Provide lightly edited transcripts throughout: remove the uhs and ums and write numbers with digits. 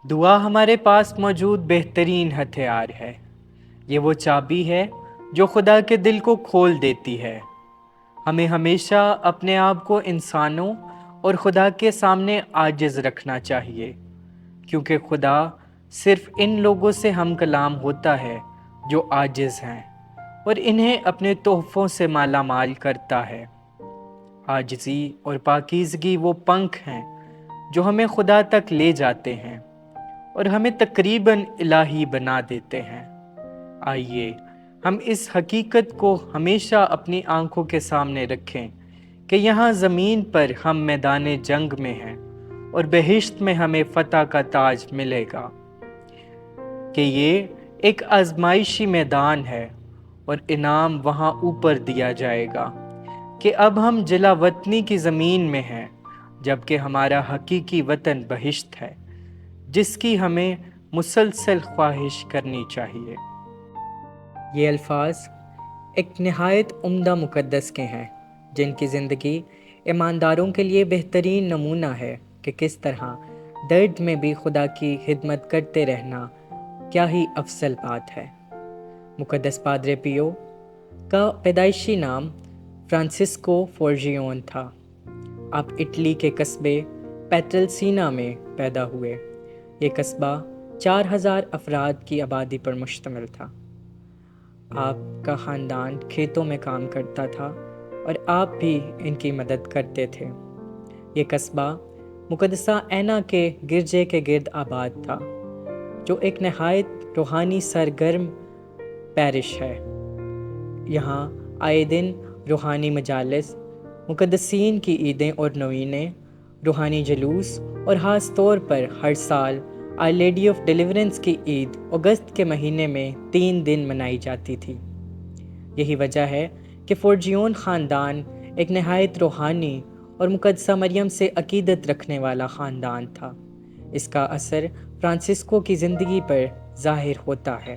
دعا ہمارے پاس موجود بہترین ہتھیار ہے۔ یہ وہ چابی ہے جو خدا کے دل کو کھول دیتی ہے۔ ہمیں ہمیشہ اپنے آپ کو انسانوں اور خدا کے سامنے عاجز رکھنا چاہیے، کیونکہ خدا صرف ان لوگوں سے ہم کلام ہوتا ہے جو عاجز ہیں اور انہیں اپنے تحفوں سے مالا مال کرتا ہے۔ عاجزی اور پاکیزگی وہ پنکھ ہیں جو ہمیں خدا تک لے جاتے ہیں اور ہمیں تقریباً الہی بنا دیتے ہیں۔ آئیے ہم اس حقیقت کو ہمیشہ اپنی آنکھوں کے سامنے رکھیں کہ یہاں زمین پر ہم میدان جنگ میں ہیں اور بہشت میں ہمیں فتح کا تاج ملے گا، کہ یہ ایک آزمائشی میدان ہے اور انعام وہاں اوپر دیا جائے گا، کہ اب ہم جلا وطنی کی زمین میں ہیں جبکہ ہمارا حقیقی وطن بہشت ہے، جس کی ہمیں مسلسل خواہش کرنی چاہیے۔ یہ الفاظ ایک نہایت عمدہ مقدس کے ہیں، جن کی زندگی ایمانداروں کے لیے بہترین نمونہ ہے کہ کس طرح درد میں بھی خدا کی خدمت کرتے رہنا کیا ہی افضل بات ہے۔ مقدس پادرے پیو کا پیدائشی نام فرانسسکو فورجیون تھا۔ آپ اٹلی کے قصبے پیٹرلسینا میں پیدا ہوئے۔ یہ قصبہ 4000 افراد کی آبادی پر مشتمل تھا۔ آپ کا خاندان کھیتوں میں کام کرتا تھا اور آپ بھی ان کی مدد کرتے تھے۔ یہ قصبہ مقدسہ اینا کے گرجے کے گرد آباد تھا، جو ایک نہایت روحانی سرگرم پیرش ہے۔ یہاں آئے دن روحانی مجالس، مقدسین کی عیدیں اور نوینیں، روحانی جلوس اور خاص طور پر ہر سال آر لیڈی آف ڈیلیورنس کی عید اگست کے مہینے میں 3 دن منائی جاتی تھی۔ یہی وجہ ہے کہ فورجیون خاندان ایک نہایت روحانی اور مقدسہ مریم سے عقیدت رکھنے والا خاندان تھا۔ اس کا اثر فرانسسکو کی زندگی پر ظاہر ہوتا ہے۔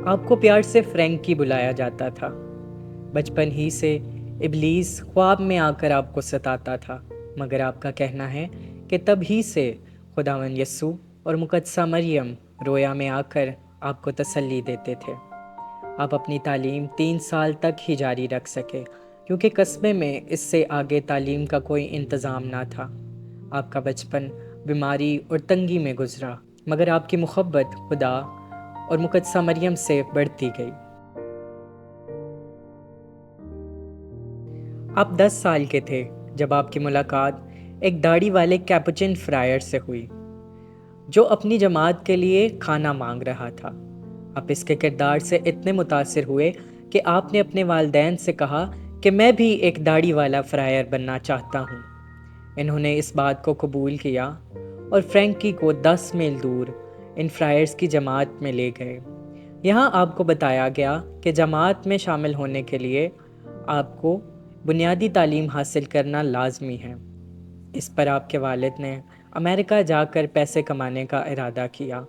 آپ کو پیار سے فرینکی بلایا جاتا تھا۔ بچپن ہی سے ابلیس خواب میں آ کر آپ کو ستاتا تھا، مگر آپ کا کہنا ہے کہ تب ہی سے خداوند یسوع اور مقدسہ مریم رویا میں آ کر آپ کو تسلی دیتے تھے۔ آپ اپنی تعلیم 3 سال تک ہی جاری رکھ سکے، کیونکہ قصبے میں اس سے آگے تعلیم کا کوئی انتظام نہ تھا۔ آپ کا بچپن بیماری اور تنگی میں گزرا، مگر آپ کی محبت خدا اور مقدسہ مریم سے بڑھتی گئی۔ آپ 10 سال کے تھے جب آپ کی ملاقات ایک داڑھی والے کیپوچن فرائر سے ہوئی، جو اپنی جماعت کے لیے کھانا مانگ رہا تھا۔ آپ اس کے کردار سے اتنے متاثر ہوئے کہ آپ نے اپنے والدین سے کہا کہ میں بھی ایک داڑھی والا فرائر بننا چاہتا ہوں۔ انہوں نے اس بات کو قبول کیا اور فرینکی کو 10 میل دور ان فرائرز کی جماعت میں لے گئے۔ یہاں آپ کو بتایا گیا کہ جماعت میں شامل ہونے کے لیے آپ کو بنیادی تعلیم حاصل کرنا لازمی ہے۔ اس پر آپ کے والد نے امریکہ جا کر پیسے کمانے کا ارادہ کیا،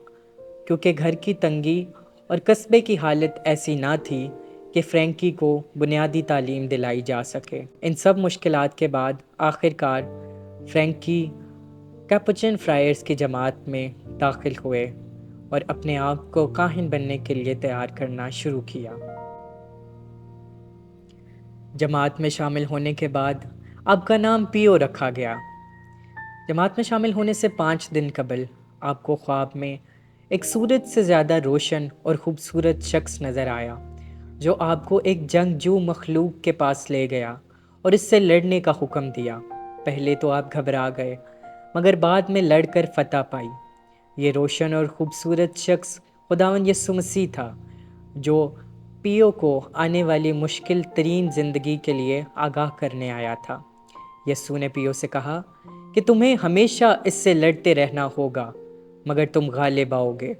کیونکہ گھر کی تنگی اور قصبے کی حالت ایسی نہ تھی کہ فرینکی کو بنیادی تعلیم دلائی جا سکے۔ ان سب مشکلات کے بعد آخرکار فرینکی کیپوچن فرائرز کی جماعت میں داخل ہوئے اور اپنے آپ کو کاہن بننے کے لیے تیار کرنا شروع کیا۔ جماعت میں شامل ہونے کے بعد آپ کا نام پیو رکھا گیا۔ جماعت میں شامل ہونے سے 5 دن قبل آپ کو خواب میں ایک سورج سے زیادہ روشن اور خوبصورت شخص نظر آیا، جو آپ کو ایک جنگجو مخلوق کے پاس لے گیا اور اس سے لڑنے کا حکم دیا۔ پہلے تو آپ گھبرا گئے، مگر بعد میں لڑ کر فتح پائی۔ یہ روشن اور خوبصورت شخص خداوند یسوع مسیح تھا، جو پیو کو آنے والی مشکل ترین زندگی کے لیے آگاہ کرنے آیا تھا۔ یسوع نے پیو سے کہا کہ تمہیں ہمیشہ اس سے لڑتے رہنا ہوگا، مگر تم غالب آؤ گے۔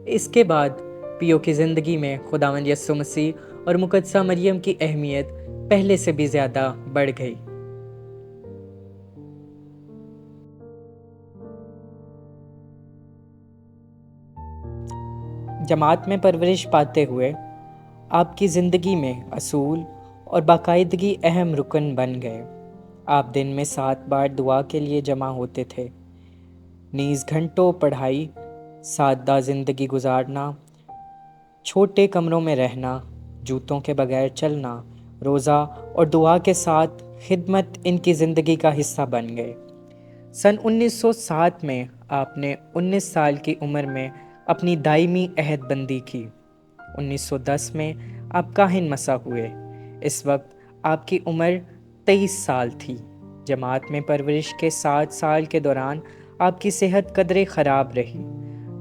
اس کے بعد پیو کی زندگی میں خداوند یسوع مسیح اور مقدسہ مریم کی اہمیت پہلے سے بھی زیادہ بڑھ گئی۔ جماعت میں پرورش پاتے ہوئے آپ کی زندگی میں اصول اور باقاعدگی اہم رکن بن گئے۔ آپ دن میں 7 بار دعا کے لیے جمع ہوتے تھے، نیز گھنٹوں پڑھائی، سادہ زندگی گزارنا، چھوٹے کمروں میں رہنا، جوتوں کے بغیر چلنا، روزہ اور دعا کے ساتھ خدمت ان کی زندگی کا حصہ بن گئے۔ سن 1907 میں آپ نے 19 سال کی عمر میں اپنی دائمی عہد بندی کی۔ 1910 میں آپ کاہن مسیح ہوئے۔ اس وقت آپ کی عمر 23 سال تھی۔ جماعت میں پرورش کے 7 سال کے دوران آپ کی صحت قدرے خراب رہی،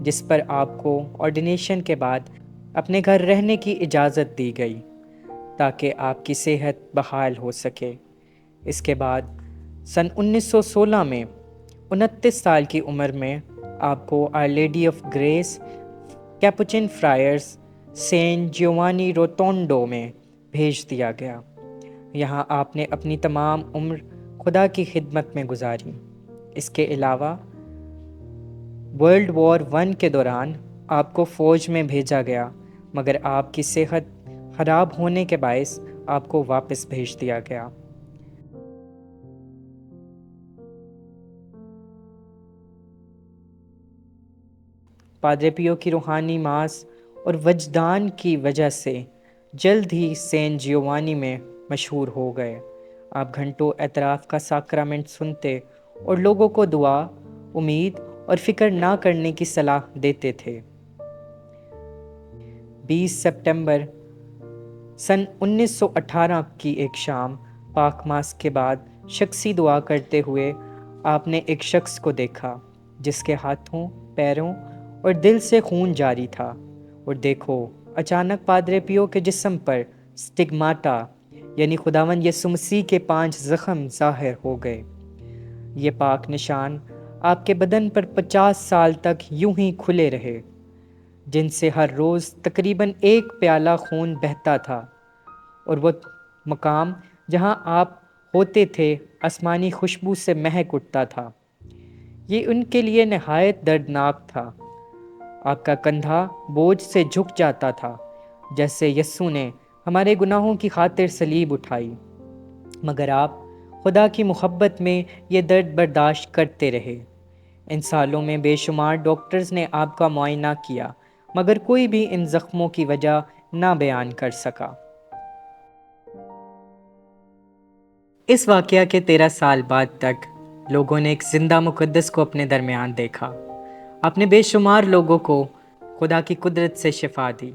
جس پر آپ کو آرڈینیشن کے بعد اپنے گھر رہنے کی اجازت دی گئی تاکہ آپ کی صحت بحال ہو سکے۔ اس کے بعد سن 1916 میں 29 سال کی عمر میں آپ کو our lady of grace Capuchin friars saint Giovanni Rotondo میں بھیج دیا گیا۔ یہاں آپ نے اپنی تمام عمر خدا کی خدمت میں گزاری۔ اس کے علاوہ ورلڈ وار 1 کے دوران آپ کو فوج میں بھیجا گیا، مگر آپ کی صحت خراب ہونے کے باعث آپ کو واپس بھیج دیا گیا۔ پادرے پیو کی روحانی ماس اور وجدان کی وجہ سے جلد ہی سینٹ جیوانی میں مشہور ہو گئے۔ آپ گھنٹوں اعتراف کا ساکرامنٹ سنتے اور لوگوں کو دعا، امید اور فکر نہ کرنے کی صلاح دیتے تھے۔ 20 سپٹمبر سن 1918 کی ایک شام، پاک ماس کے بعد شخصی دعا کرتے ہوئے آپ نے ایک شخص کو دیکھا جس کے ہاتھوں، پیروں اور دل سے خون جاری تھا، اور دیکھو اچانک پادرے پیو کے جسم پر سٹگماٹا یعنی خداوند یسوع مسیح کے 5 زخم ظاہر ہو گئے۔ یہ پاک نشان آپ کے بدن پر 50 سال تک یوں ہی کھلے رہے، جن سے ہر روز تقریباً 1 پیالہ خون بہتا تھا، اور وہ مقام جہاں آپ ہوتے تھے آسمانی خوشبو سے مہک اٹھتا تھا۔ یہ ان کے لیے نہایت دردناک تھا۔ آپ کا کندھا بوجھ سے جھک جاتا تھا، جیسے یسوع نے ہمارے گناہوں کی خاطر صلیب اٹھائی، مگر آپ خدا کی محبت میں یہ درد برداشت کرتے رہے۔ ان سالوں میں بے شمار ڈاکٹرز نے آپ کا معائنہ کیا، مگر کوئی بھی ان زخموں کی وجہ نہ بیان کر سکا۔ اس واقعہ کے 13 سال بعد تک لوگوں نے ایک زندہ مقدس کو اپنے درمیان دیکھا۔ آپ نے بے شمار لوگوں کو خدا کی قدرت سے شفا دی۔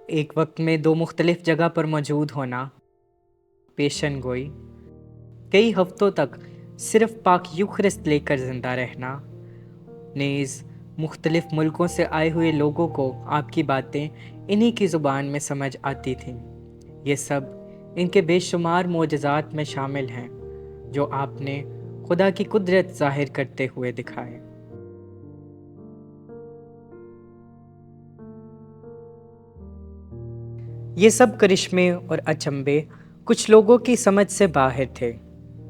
ایک وقت میں 2 مختلف جگہ پر موجود ہونا، پیشن گوئی، کئی ہفتوں تک صرف پاک یوخرست لے کر زندہ رہنا، نیز مختلف ملکوں سے آئے ہوئے لوگوں کو آپ کی باتیں انہی کی زبان میں سمجھ آتی تھیں۔ یہ سب ان کے بے شمار معجزات میں شامل ہیں جو آپ نے خدا کی قدرت ظاہر کرتے ہوئے دکھائے۔ یہ سب کرشمے اور اچنبے کچھ لوگوں کی سمجھ سے باہر تھے،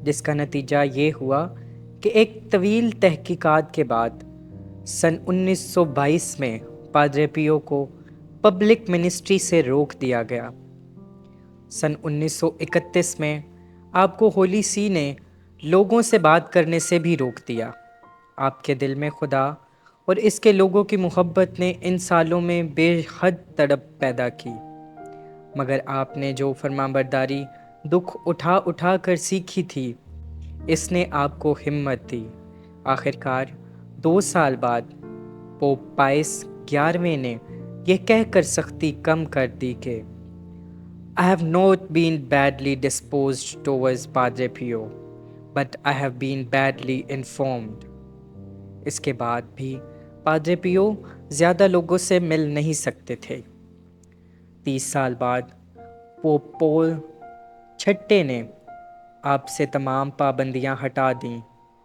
جس کا نتیجہ یہ ہوا کہ ایک طویل تحقیقات کے بعد سن 1922 میں پادرے پیو کو پبلک منسٹری سے روک دیا گیا۔ سن 1931 میں آپ کو ہولی سی نے لوگوں سے بات کرنے سے بھی روک دیا۔ آپ کے دل میں خدا اور اس کے لوگوں کی محبت نے ان سالوں میں بے حد تڑپ پیدا کی، مگر آپ نے جو فرمانبرداری دکھ اٹھا اٹھا کر سیکھی تھی، اس نے آپ کو ہمت دی۔ آخرکار 2 سال بعد پوپ پائس 11ویں نے یہ کہہ کر سختی کم کر دی کہ I have not been badly disposed towards Padre Pio, but I have been badly informed۔ اس کے بعد بھی پادرے پیو زیادہ لوگوں سے مل نہیں سکتے تھے۔ 30 سال بعد پوپ پول 6 نے آپ سے تمام پابندیاں ہٹا دیں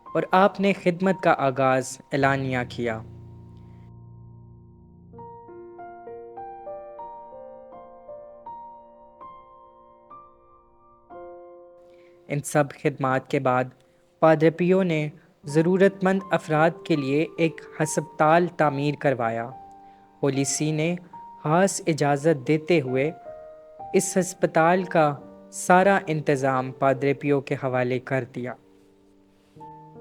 اور آپ نے خدمت کا آغاز اعلانیہ کیا۔ ان سب خدمات کے بعد پادرے پیو نے ضرورت مند افراد کے لیے ایک ہسپتال تعمیر کروایا۔ ہولی سی نے خاص اجازت دیتے ہوئے اس ہسپتال کا سارا انتظام پادرے پیو کے حوالے کر دیا۔